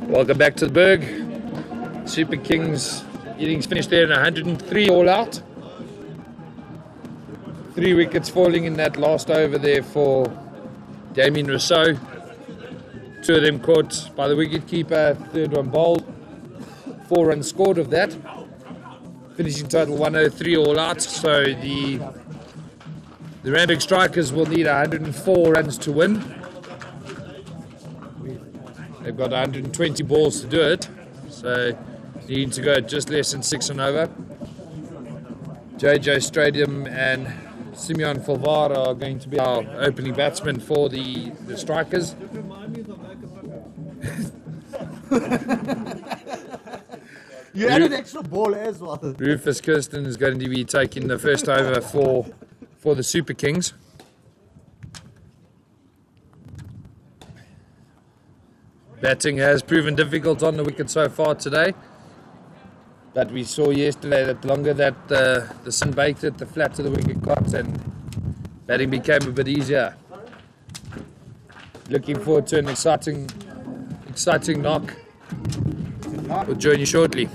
Welcome back to the Berg. Super Kings innings finished there in 103 all out. 3 wickets falling in that last over there for Damien Rousseau. 2 of them caught by the wicketkeeper, third one bowled. 4 runs scored of that. Finishing total 103 all out. So the Randburg Strikers will need 104 runs to win. They've got 120 balls to do it, so need to go just less than 6 and over. JJ Stadium and Simeon Fulvar are going to be our opening batsmen for the Strikers. You added extra ball as well. Rufus Kirsten is going to be taking the first over for the Super Kings. Batting has proven difficult on the wicket so far today, but we saw yesterday that the longer that the sun baked it, the flatter the wicket got, and batting became a bit easier. Looking forward to an exciting knock. We'll join you shortly.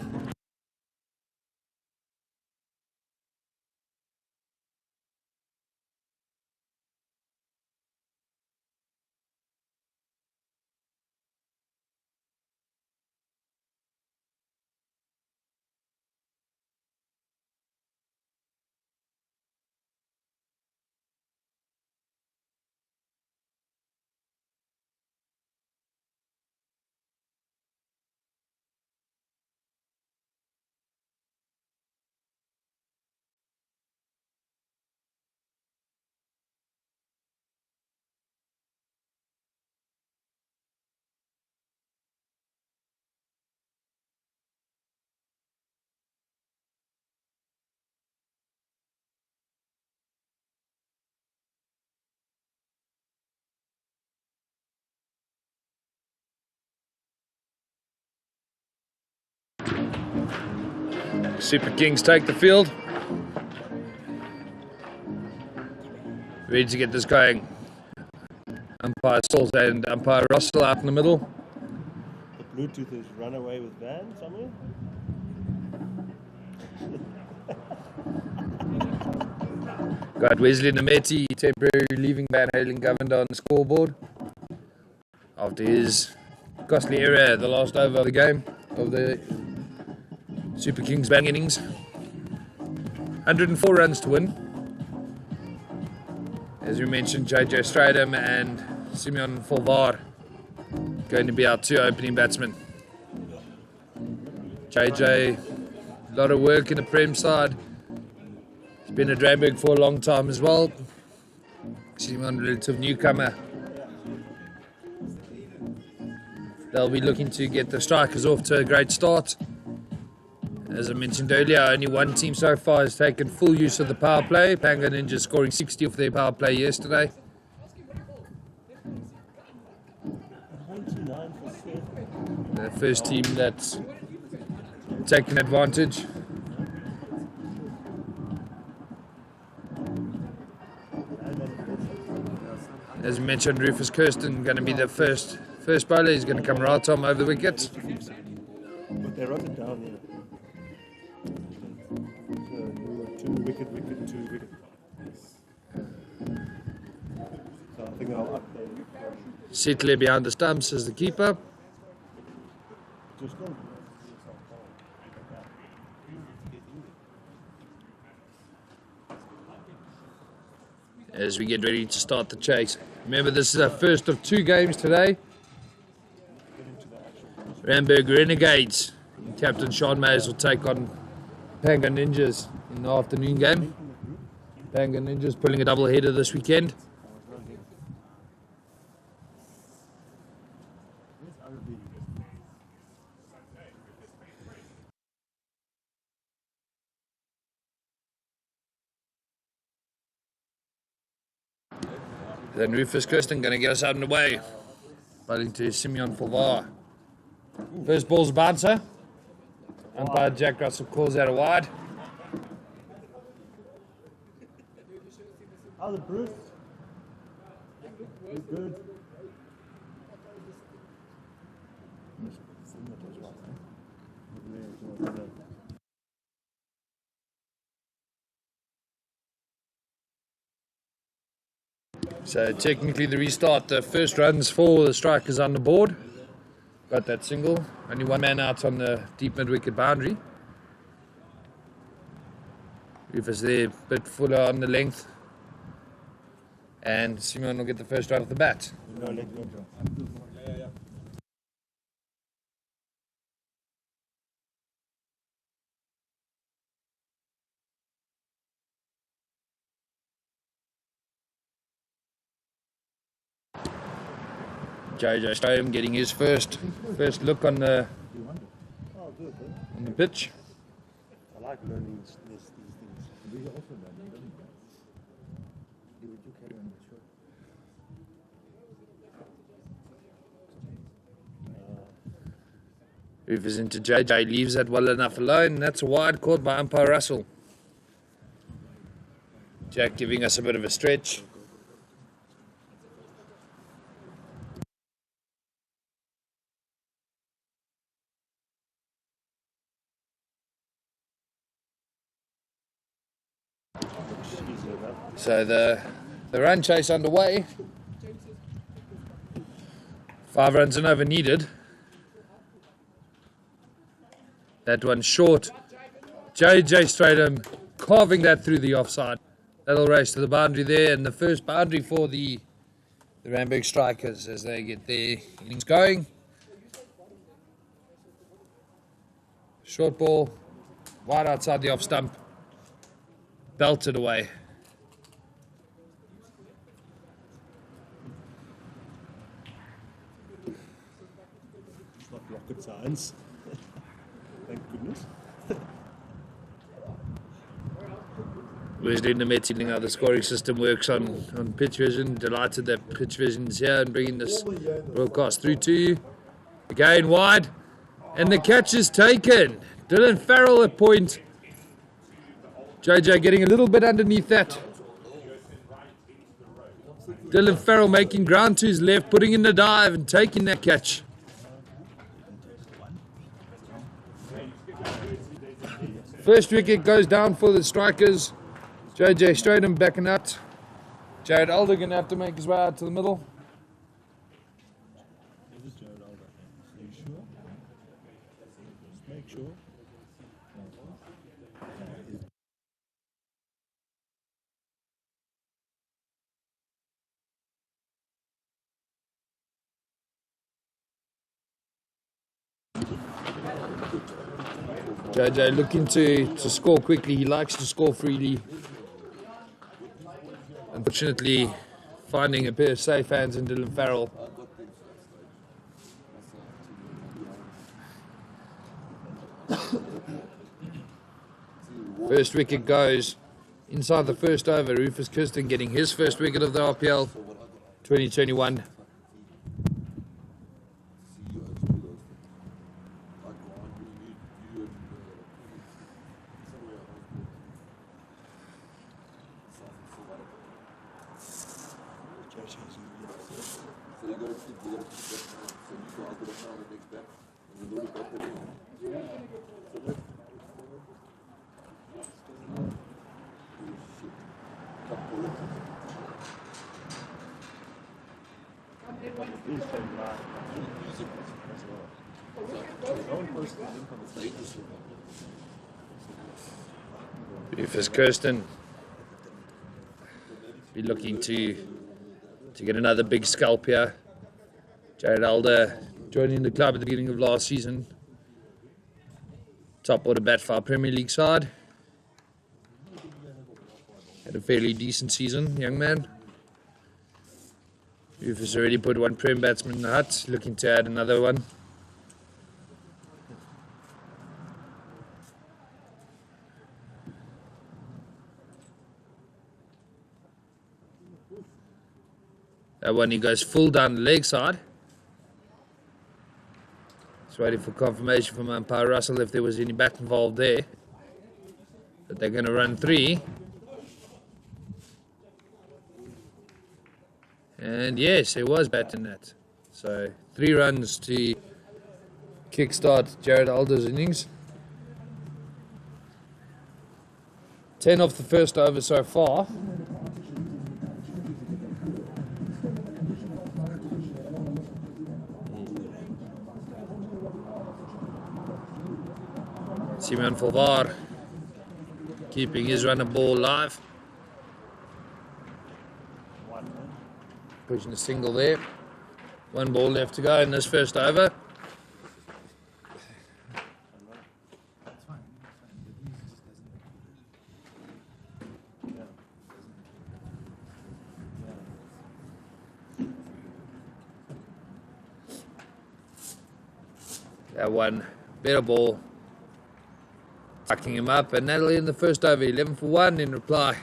Super Kings take the field. Ready to get this going. Umpire Salt and Umpire Russell out in the middle. The Bluetooth has run away with Van somewhere. Got Wesley Nemeti temporarily leaving Van Halen Governor on the scoreboard after his costly error at the last over of the game of the Super Kings bang innings. 104 runs to win. As we mentioned, JJ Stradum and Simeon Fulvar going to be our 2 opening batsmen. JJ, a lot of work in the Prem side. He's been at Randburg for a long time as well. Simeon, relative newcomer. They'll be looking to get the Strikers off to a great start. As I mentioned earlier, only one team so far has taken full use of the power play. Panga Ninja scoring 60 off their power play yesterday. The first team that's taken advantage. As mentioned, Rufus Kirsten going to be the first bowler. He's going to come right on over the wicket. But they wrote it down here. 2 wicket, 2 wicket. So I think I'll update. Settler behind the stumps as the keeper. As we get ready to start the chase. Remember, this is our first of 2 games today. Randburg Renegades. Captain Sean Mayes will take on Panga Ninjas in the afternoon game. Panga Ninjas pulling a double header this weekend. Then Rufus Kirsten going to get us out and away. Bowling to Simeon Fulvar. First ball's a bouncer. Umpire Jack Russell calls out a wide. How's it, Bruce? Good. So technically the restart, the first runs for the strikers on the board. Got that single. Only one man out on the deep mid-wicket boundary. Rufus there, a bit fuller on the length. And Simon will get the first run off the bat. No, let go. JJ Stadium getting his first look on the pitch. I like learning these things. Rufus into JJ, leaves that well enough alone. That's a wide caught by umpire Russell. Jack giving us a bit of a stretch. So the run chase underway. 5 runs and over needed. That one short. JJ Stratham carving that through the offside. That'll race to the boundary there, and the first boundary for the Randburg Strikers as they get their innings going. Short ball, wide outside the off stump. Belted away. It's not rocket science. Thank goodness. Wesley Nemeth telling how the scoring system works on pitch vision. Delighted that pitch vision's here and bringing this broadcast through to you. Again wide, and the catch is taken. Dylan Farrell at point. JJ getting a little bit underneath that. Dylan Farrell making ground to his left, putting in the dive and taking that catch. First wicket goes down for the Strikers. JJ Stratham backing out. Jared Alder going to have to make his way out to the middle. This is Jared Alder. Are you sure? Just make sure. JJ looking to score quickly. He likes to score freely. Unfortunately, finding a pair of safe hands in Dylan Farrell. First wicket goes inside the first over. Rufus Kirsten getting his first wicket of the RPL 2021. Rufus Kirsten be looking to get another big scalp here. Jared Alder joining the club at the beginning of last season. Top order bat for our Premier League side. Had a fairly decent season, young man. Rufus already put one Prem batsman in the hut, looking to add another one. That one he goes full down the leg side. Just waiting for confirmation from umpire Russell if there was any bat involved there. But they're going to run 3. And yes, there was bat in that. So 3 runs to kickstart Jared Alder's innings. 10 off the first over so far. Simeon Fulvar keeping his runner ball live. Pushing a single there. One ball left to go in this first over. That one, better ball. Tucking him up, and Natalie in the first over, 11 for 1 in reply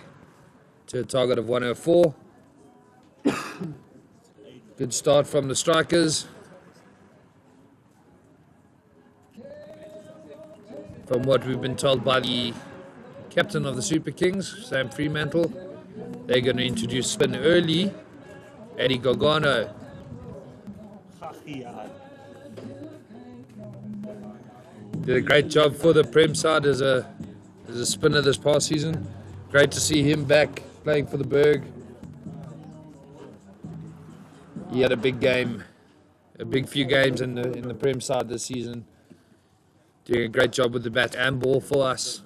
to a target of 104. Good start from the strikers. From what we've been told by the captain of the Super Kings, Sam Fremantle, they're going to introduce spin early. Eddie Gargano. Did a great job for the Prem side as a spinner this past season. Great to see him back playing for the Berg. He had a big game, a big few games in the Prem side this season. Doing a great job with the bat and ball for us.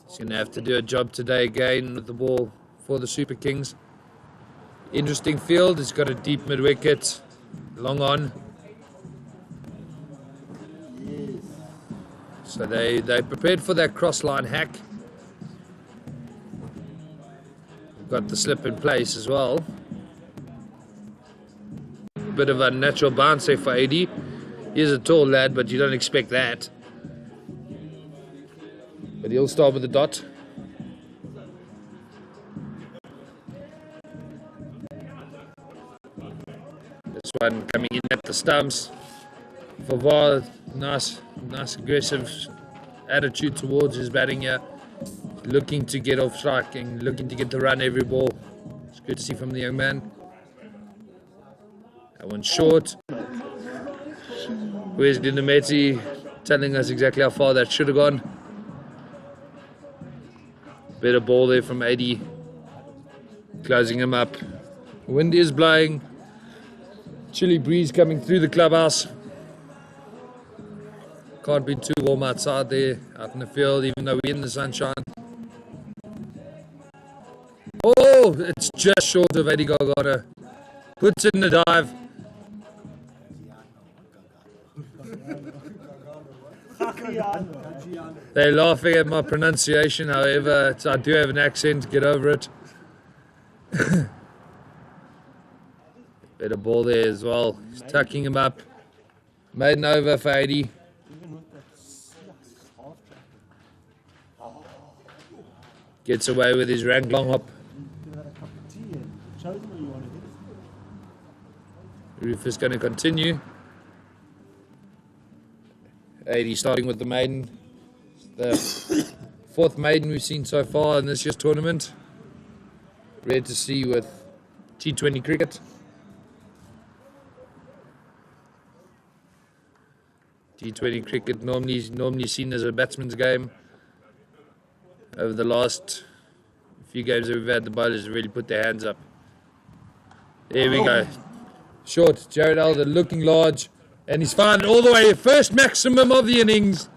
He's going to have to do a job today again with the ball for the Super Kings. Interesting field. He's got a deep mid wicket, long on. So they prepared for that cross line hack. Got the slip in place as well. Bit of a natural bounce there for AD. He's a tall lad, but you don't expect that. But he'll start with the dot. This one coming in at the stumps. Favar, nice aggressive attitude towards his batting here. Looking to get off striking, looking to get the run every ball. It's good to see from the young man. That one's short. Where's Dinameti telling us exactly how far that should have gone. Better ball there from AD. Closing him up. Wind is blowing. Chilly breeze coming through the clubhouse. Can't be too warm outside there, out in the field, even though we're in the sunshine. Oh, it's just short of Eddie Gargano. Puts it in the dive. They're laughing at my pronunciation, however, I do have an accent, get over it. Better ball there as well. He's tucking him up. Maiden over for 80. Gets away with his rank long hop. Rufus going to continue. 80 starting with the maiden. The fourth maiden we've seen so far in this year's tournament. Rare to see with T20 cricket. T20 cricket normally seen as a batsman's game. Over the last few games that we've had, the bowlers have really put their hands up. There we go. Short, Jared Alder looking large, and he's found it all the way. First maximum of the innings.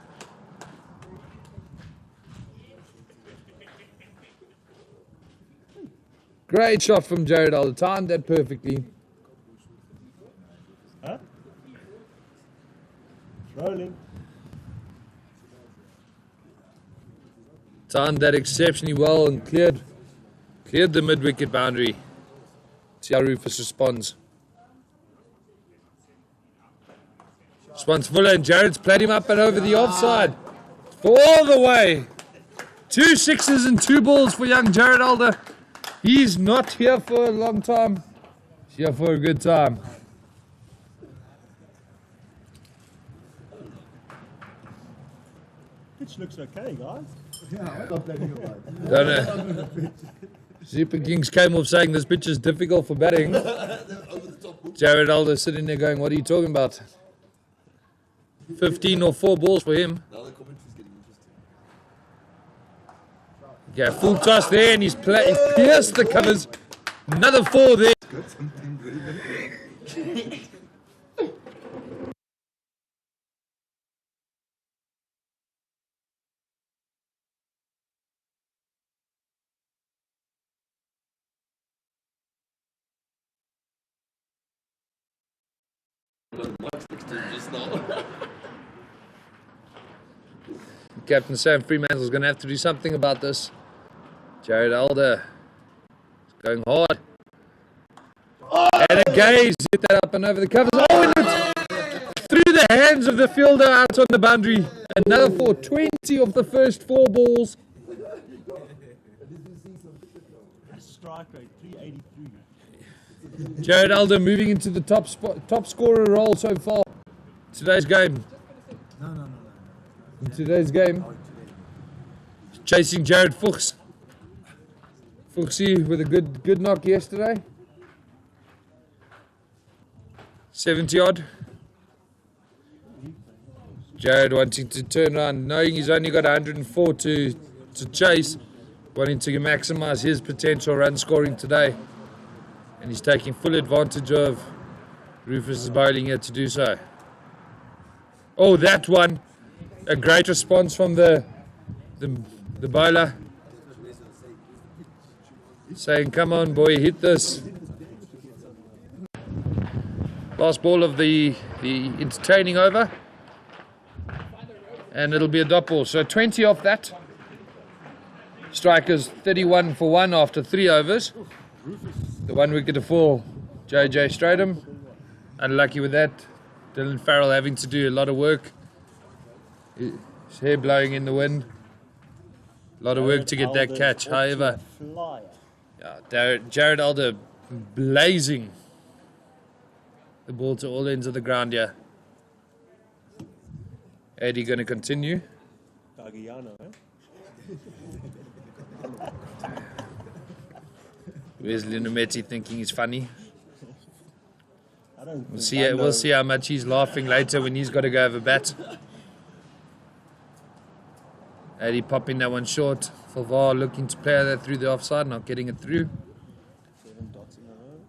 Great shot from Jared Alder, timed that perfectly. Huh? Rolling. Timed that exceptionally well and cleared the mid-wicket boundary. See how Rufus responds. Responds Fuller, and Jared's played him up and over the offside. For all the way. 2 sixes and 2 balls for young Jared Alder. He's not here for a long time. He's here for a good time. Pitch looks okay, guys. Yeah, I'm not letting you right. Don't know. Super Kings came off saying this pitch is difficult for batting. Jared Alder sitting there going, what are you talking about? 15 or 4 balls for him. Now the commentary's getting interesting. Yeah, full toss there, and he's pierced the covers. Another 4 there. Got something good. Captain Sam Fremantle's going to have to do something about this. Jared Alder is going hard. And again, he's hit that up and over the covers. Oh, and it's through the hands of the fielder out on the boundary. Another 420 of the first 4 balls. Strike rate 383. Jared Alder moving into the top scorer role so far. Today's game. No. In today's game. Chasing Jared Fuchs. Fuchsie with a good knock yesterday. 70 odd. Jared wanting to turn around, knowing he's only got 104 to chase, wanting to maximize his potential run scoring today. And he's taking full advantage of Rufus's bowling here to do so. Oh, that one. A great response from the bowler. Saying, come on boy, hit this. Last ball of the entertaining over. And it'll be a dot ball. So 20 off that. Strikers 31 for 1 after 3 overs. The 1 wicket to fall, JJ Stratham. Unlucky with that. Dylan Farrell having to do a lot of work. His hair blowing in the wind. A lot of work to get that catch. However, Jared Alder blazing the ball to all ends of the ground here. Eddie going to continue. Where's Lunametti thinking he's funny? We'll see how much he's laughing later when he's got to go over bat. Eddie popping that one short. Falvar looking to play that through the offside, not getting it through. 7 dots in a row.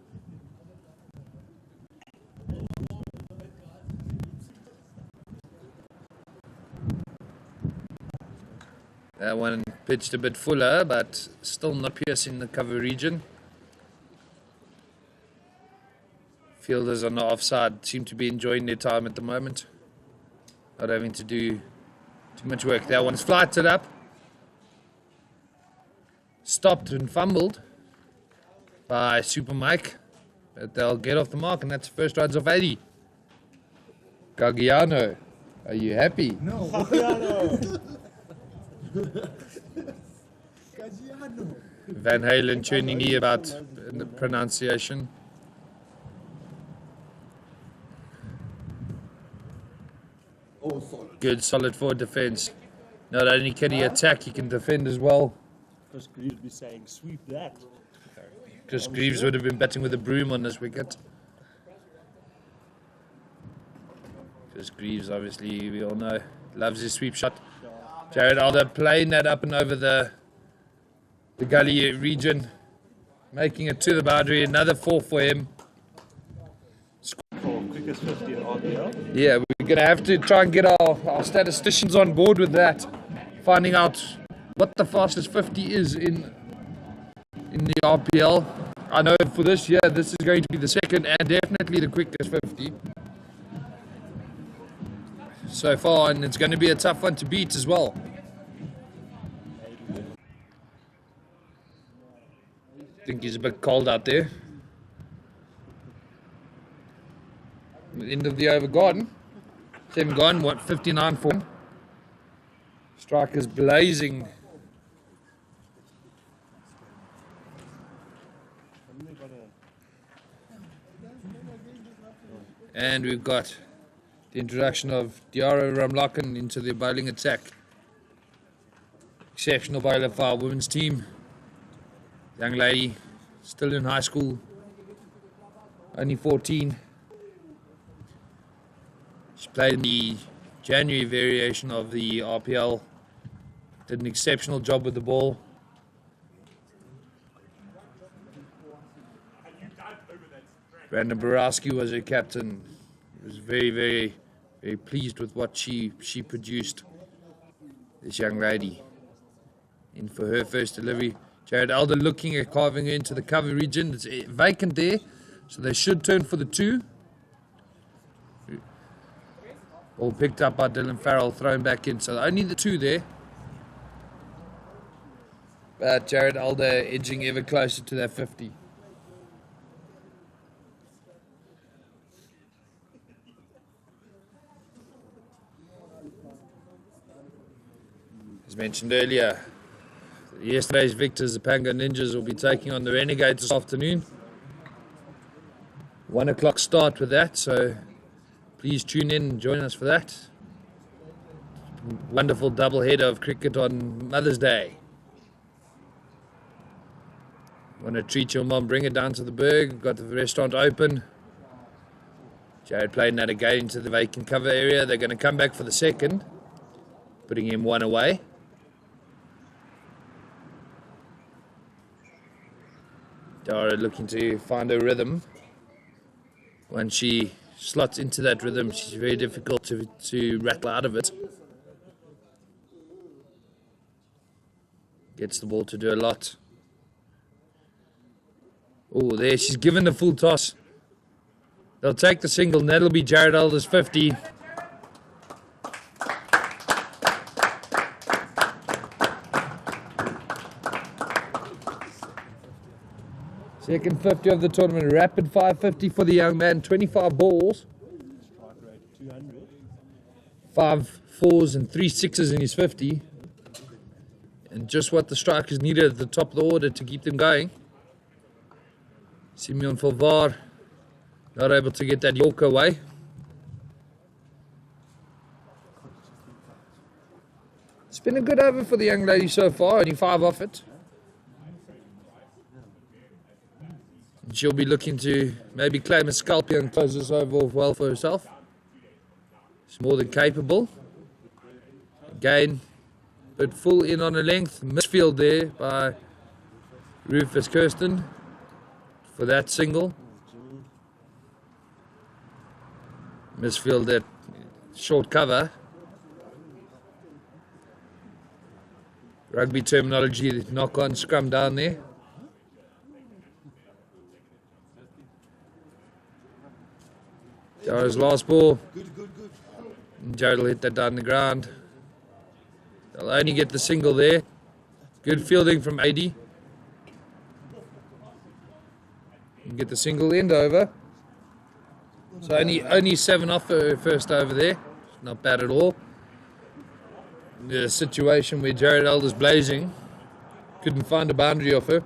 That one pitched a bit fuller, but still not piercing the cover region. Fielders on the offside seem to be enjoying their time at the moment. Not having to do too much work. That one's flighted up. Stopped and fumbled by Super Mike. But they'll get off the mark, and that's the first runs of 80. Gagliano, are you happy? No. Van Halen tuning in about the pronunciation. Good solid forward defence. Not only can he attack, he can defend as well. Chris Greaves would be saying, sweep that. Chris Greaves would have been batting with a broom on this wicket. Chris Greaves, obviously, we all know, loves his sweep shot. Jared Alder playing that up and over the gully region, making it to the boundary. Another 4 for him. For quickest 50 in RPL. Yeah, we're going to have to try and get our statisticians on board with that, finding out what the fastest 50 is in the RPL. I know for this year, this is going to be the second and definitely the quickest 50 so far, and it's going to be a tough one to beat as well. I think he's a bit cold out there. End of the over gone. 7 gone, what, 59 for him. Strikers blazing. And we've got the introduction of Diara Ramlakan into the bowling attack. Exceptional bowler for our women's team. Young lady, still in high school, only 14. She played in the January variation of the RPL. Did an exceptional job with the ball. Brandon Borowski was her captain. He was very, very, very pleased with what she produced. This young lady. In for her first delivery. Jared Alder looking at carving her into the cover region. It's vacant there, so they should turn for the 2. All picked up by Dylan Farrell, thrown back in. So only the two there. But Jared Alder edging ever closer to that 50. As mentioned earlier, yesterday's victors, the Pango Ninjas, will be taking on the Renegades this afternoon. 1 o'clock start with that, so please tune in and join us for that. Wonderful double header of cricket on Mother's Day. Want to treat your mom, bring her down to the Berg. Got the restaurant open. Jared playing that again into the vacant cover area. They're going to come back for the second, putting him one away. Dara looking to find her rhythm. Once she slots into that rhythm, she's very difficult to rattle out of it. Gets the ball to do a lot. Oh, there, she's given the full toss. They'll take the single, and that'll be Jared Alder's 50. Second 50 of the tournament, rapid 550 for the young man, 25 balls. Strike rate 200. 5 4s and 3 6s in his 50. And just what the strikers needed at the top of the order to keep them going. Simeon Fulvar not able to get that York away. It's been a good over for the young lady so far, only 5 off it. She'll be looking to maybe claim a scalp here and close this over off well for herself. She's more than capable. Again, but full in on a length. Misfield there by Rufus Kirsten for that single. Misfield that short cover. Rugby terminology, knock on, scrum down there. Jared's last ball. Jared will hit that down the ground. They'll only get the single there. Good fielding from AD. You can get the single end over. So only 7 off her first over there. Not bad at all. The situation where Jared Alder's blazing. Couldn't find a boundary off her.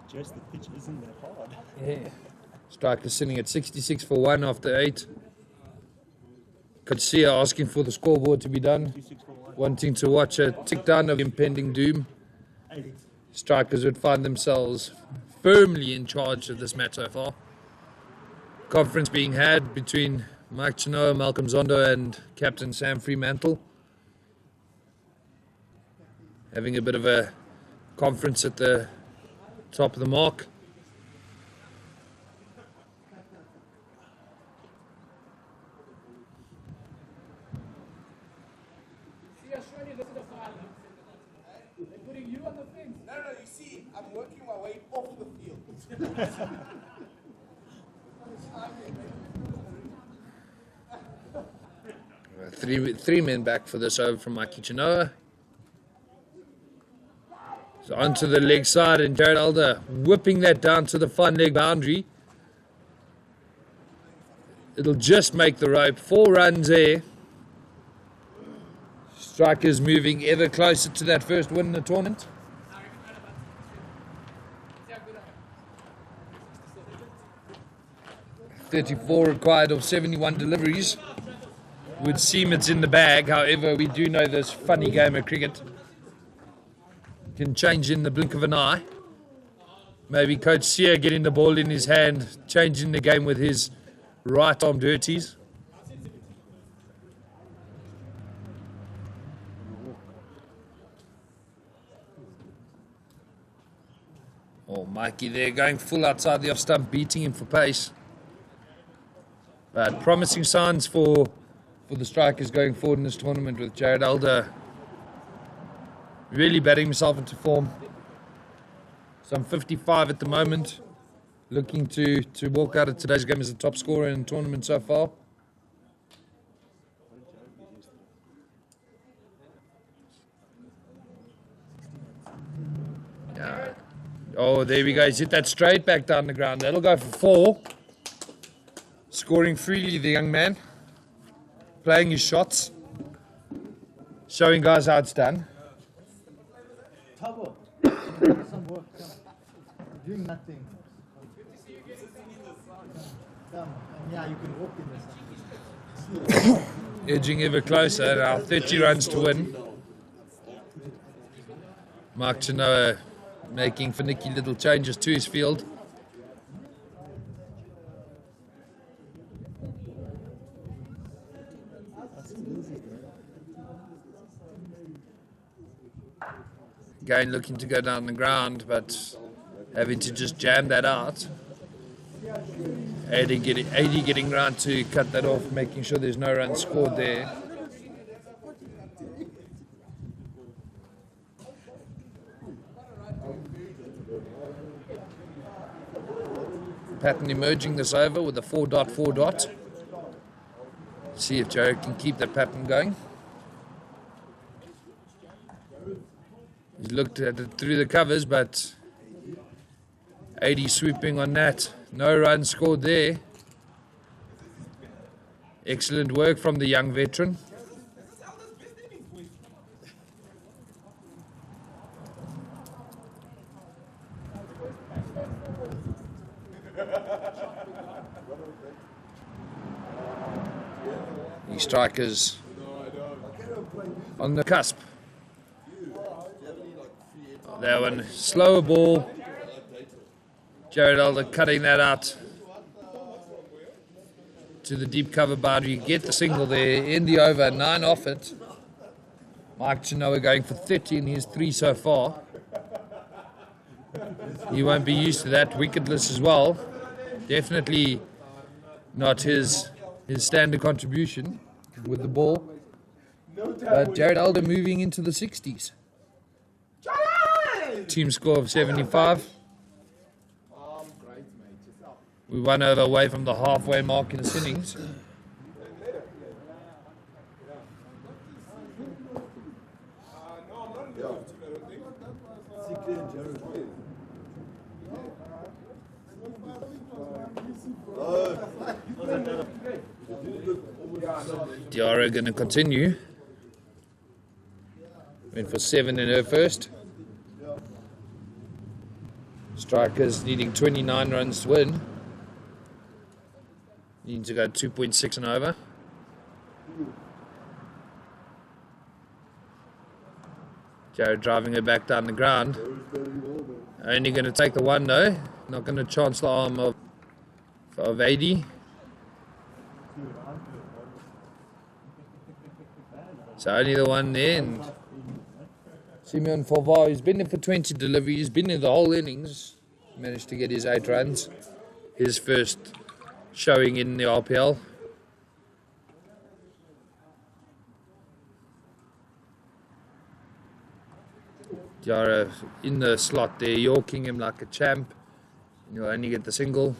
Suggest the pitch isn't that hard. Yeah. Striker sitting at 66 for 1 after 8. Could see her asking for the scoreboard to be done. Wanting to watch a tick down of impending doom. Strikers would find themselves firmly in charge of this match so far. Conference being had between Mike Chinoa, Malcolm Zondo and Captain Sam Fremantle. Having a bit of a conference at the top of the mark. No, you see, I'm working my way off the field. Three men back for this over from Mikey Chinoa. So onto the leg side, and Jared Alder whipping that down to the fun leg boundary. It'll just make the rope. 4 runs there. Strikers moving ever closer to that first win in the tournament. .34 required of 71 deliveries. Would seem it's in the bag. However, we do know this funny game of cricket can change in the blink of an eye. Maybe Coach Sear getting the ball in his hand, changing the game with his right arm dirties. Oh, Mikey there going full outside the off stump, beating him for pace. But promising signs for the strikers going forward in this tournament, with Jared Alder really batting himself into form. Some 55 at the moment. looking to walk out of today's game as the top scorer in the tournament so far. Yeah. Oh, there we go. He's hit that straight back down the ground. That'll go for 4. Scoring freely, the young man. Playing his shots. Showing guys how it's done. Tabo. Some work. Come. Doing nothing. Come. Yeah, you can walk in the sun. Edging ever closer. Now 30 runs to win. Mark Chinoa making finicky little changes to his field. Again looking to go down the ground, but having to just jam that out. 80 getting round to cut that off, making sure there's no runs scored there. Pattern emerging this over with a 4.4. See if Jared can keep that pattern going. He's looked at it through the covers, but 80 swooping on that. No runs scored there. Excellent work from the young veteran. The strikers on the cusp. That one, slower ball. Jared Alder cutting that out to the deep cover boundary. Get the single there in the over, 9 off it. Mike Chinoa going for 30 in his 3 so far. He won't be used to that. Wicketless as well. Definitely not his standard contribution with the ball. But Jared Alder moving into the 60s. Team score of 75. We 1 over away from the halfway mark in this innings. Diarra going to continue. Went for 7 in her first. Strikers needing 29 runs to win. Need to go 2.6 and over. Jared driving her back down the ground. Only going to take the 1 though. Not going to chance the arm of 80. So only the 1 there. And Simeon Forvar, he's been there for 20 deliveries. He's been there the whole innings. Managed to get his 8 runs. His first showing in the RPL. Diarra in the slot there, yorking him like a champ. You'll only get the single.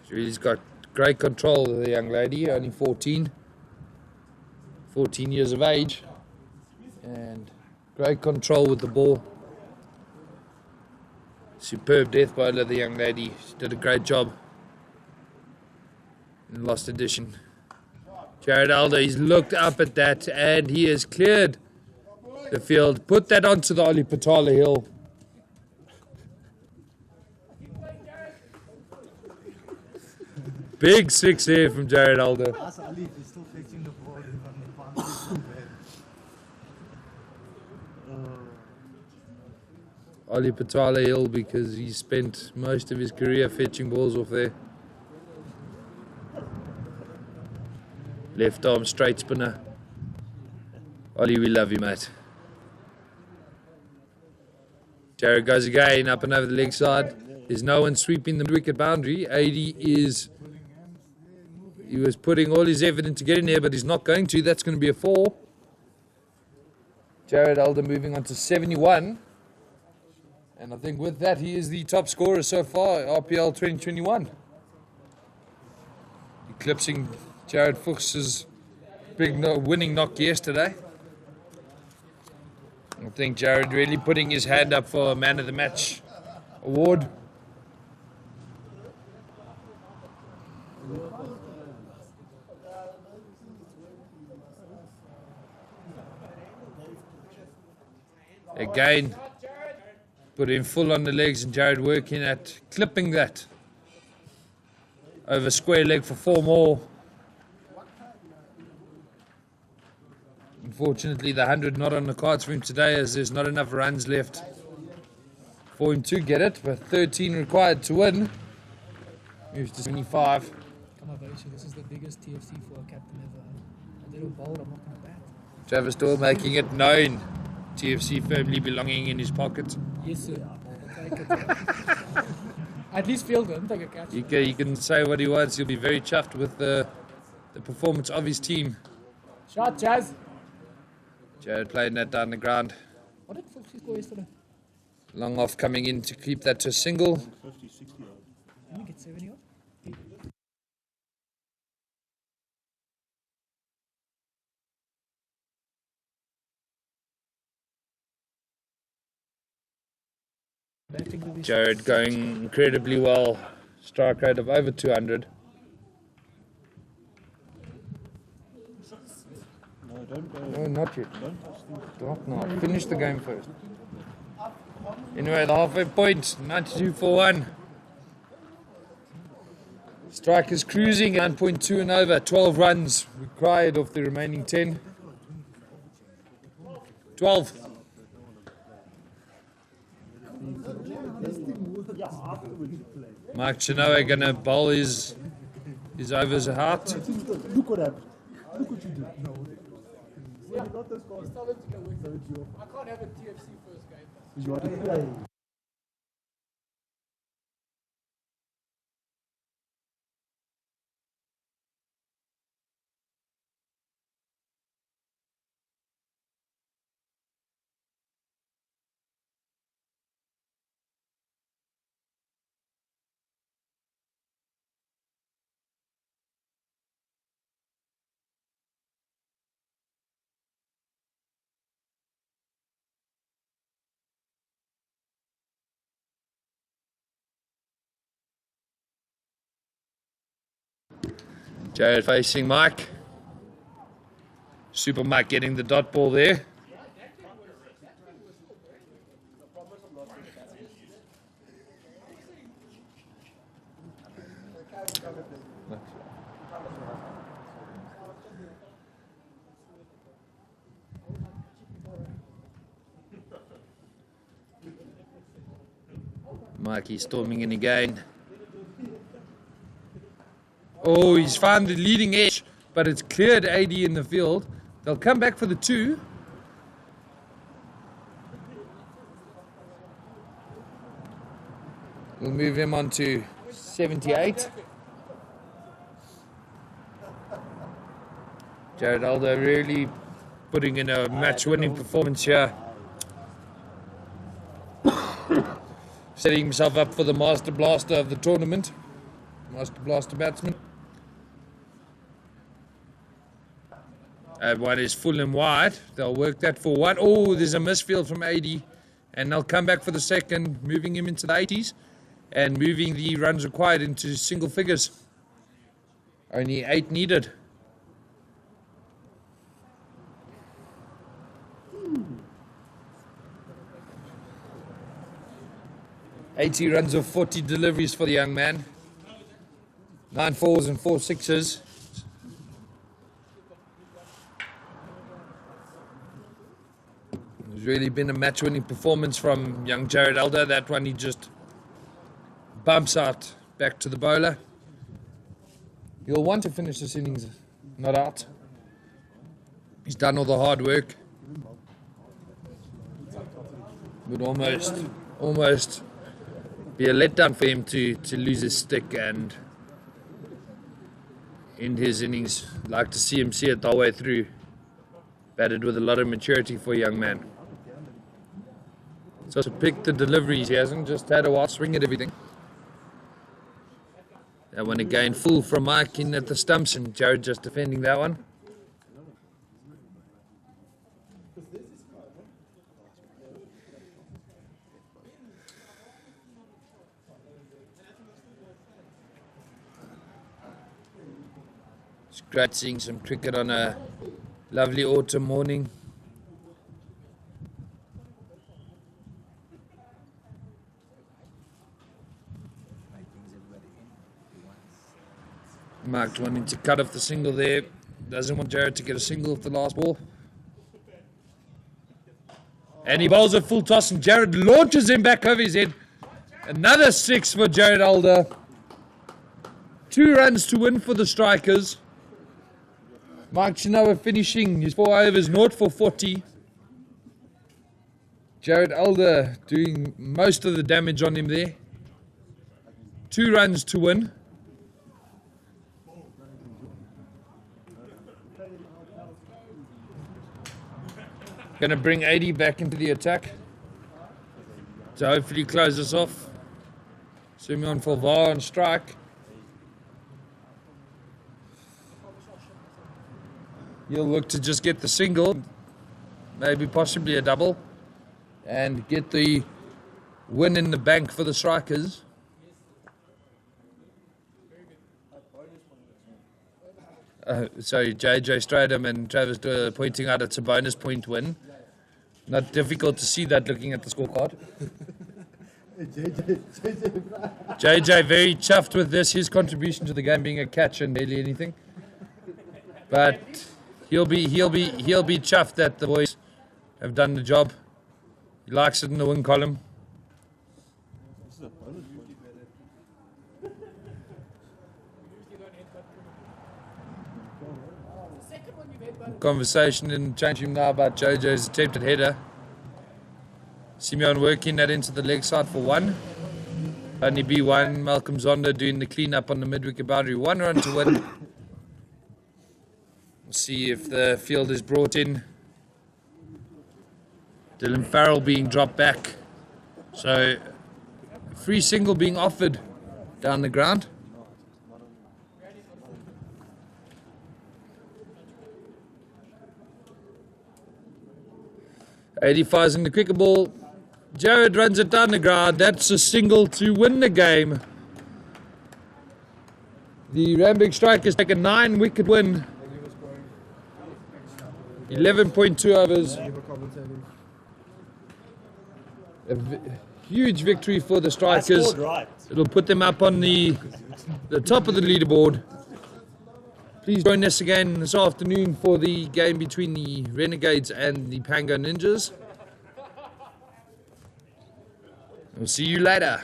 She's got great control of the young lady, only 14 years of age, and great control with the ball. Superb death bowler, the young lady. She did a great job in the last edition. Jared Alder, he's looked up at that and he has cleared the field. Put that onto the Oli Patala hill. Big 6 here from Jared Alder. Ask Ali if he's still fetching the ball from the boundary. Oli Patala hill, because he spent most of his career fetching balls off there. Left arm straight spinner. Oli, we love you, mate. Jared goes again, up and over the leg side. There's no one sweeping the wicket boundary. 80 is... He was putting all his effort into getting there, but he's not going to. That's going to be a 4. Jared Alder moving on to 71. And I think with that, he is the top scorer so far, RPL 2021. Eclipsing Jared Fuchs's big winning knock yesterday. I think Jared really putting his hand up for a Man of the Match award. Again, put him full on the legs, and Jared working at clipping that over square leg for 4 more. Unfortunately, the 100 not on the cards for him today, as there's not enough runs left for him to get it, but 13 required to win. Moves to 75. Come on, Boshi, this is the biggest TFC for a captain ever. A little bold, I'm not going to bat. Travis Doyle making it known. TFC firmly belonging in his pocket. Yes, sir. I'll take it. At least field him, take a catch. He can say what he wants. He'll be very chuffed with the performance of his team. Shot, Jazz. Jared playing that down the ground. What did Foxy score yesterday? Long off coming in to keep that to a single. 50, 60 odd. Let me get 70 odd. Jared going incredibly well. Strike rate of over 200. No, don't go. No, not yet. Don't touch the Stop now. Finish the game first. Anyway, the halfway point, 92 for 1. Strikers cruising, 9.2 and over, 12 runs required off the remaining 10. 12. Mike Chinoa gonna bowl his overs out. Look what happened. Look what you did. No. I can't have a TFC first game. You want to play. Jared facing Mike. Super Mike getting the dot ball there. Mikey storming in again. Oh, he's found the leading edge, but it's cleared AD in the field. They'll come back for the 2. We'll move him on to 78. Jared Aldo really putting in a match-winning performance here. Setting himself up for the Master Blaster of the tournament. Master Blaster batsman. One is full and wide. They'll work that for 1. Oh, there's a misfield from AD. And they'll come back for the second, moving him into the 80s. And moving the runs required into single figures. Only 8 needed. $80 runs of 40 deliveries for the young man. 9 4s and 4 6s. It's really been a match-winning performance from young Jared Aldo. That one he just bumps out back to the bowler. He'll want to finish this innings not out. He's done all the hard work. Would almost be a letdown for him to lose his stick and end his innings. Like to see him see it the whole way through. Batted with a lot of maturity for a young man. So to pick the deliveries, he hasn't just had a wild swing at everything. That one again, full from Mike in at the stumps, and Jared just defending that one. It's great seeing some cricket on a lovely autumn morning. Mark wanting to cut off the single there. Doesn't want Jared to get a single off the last ball. And he bowls a full toss and Jared launches him back over his head. Another 6 for Jared Alder. 2 runs to win for the Strikers. Mark Chinoa finishing his 4 overs, 0 for 40. Jared Alder doing most of the damage on him there. 2 runs to win. Going to bring 80 back into the attack to hopefully close this off. Simeon Falvar on strike. He'll look to just get the single, maybe possibly a double, and get the win in the bank for the Strikers. Sorry, JJ Stradham and Travis Doyle pointing out it's a bonus point win. Not difficult to see that looking at the scorecard. JJ very chuffed with this, his contribution to the game being a catch and barely anything. But he'll be chuffed that the boys have done the job. He likes it in the win column. Conversation in change room now about JJ's attempted header. Simeon working that into the leg side for 1. Only B1. Malcolm Zonda doing the clean up on the mid-wicket boundary. 1 run to win. We'll see if the field is brought in. Dylan Farrell being dropped back. So, a free single being offered down the ground. .85's in the cricket ball. Jared runs it down the ground. That's a single to win the game. The Randburg Strikers take a 9-wicket win. 11.2 overs. A huge victory for the Strikers. It'll put them up on the top of the leaderboard. Please join us again this afternoon for the game between the Renegades and the Pango Ninjas. We'll see you later.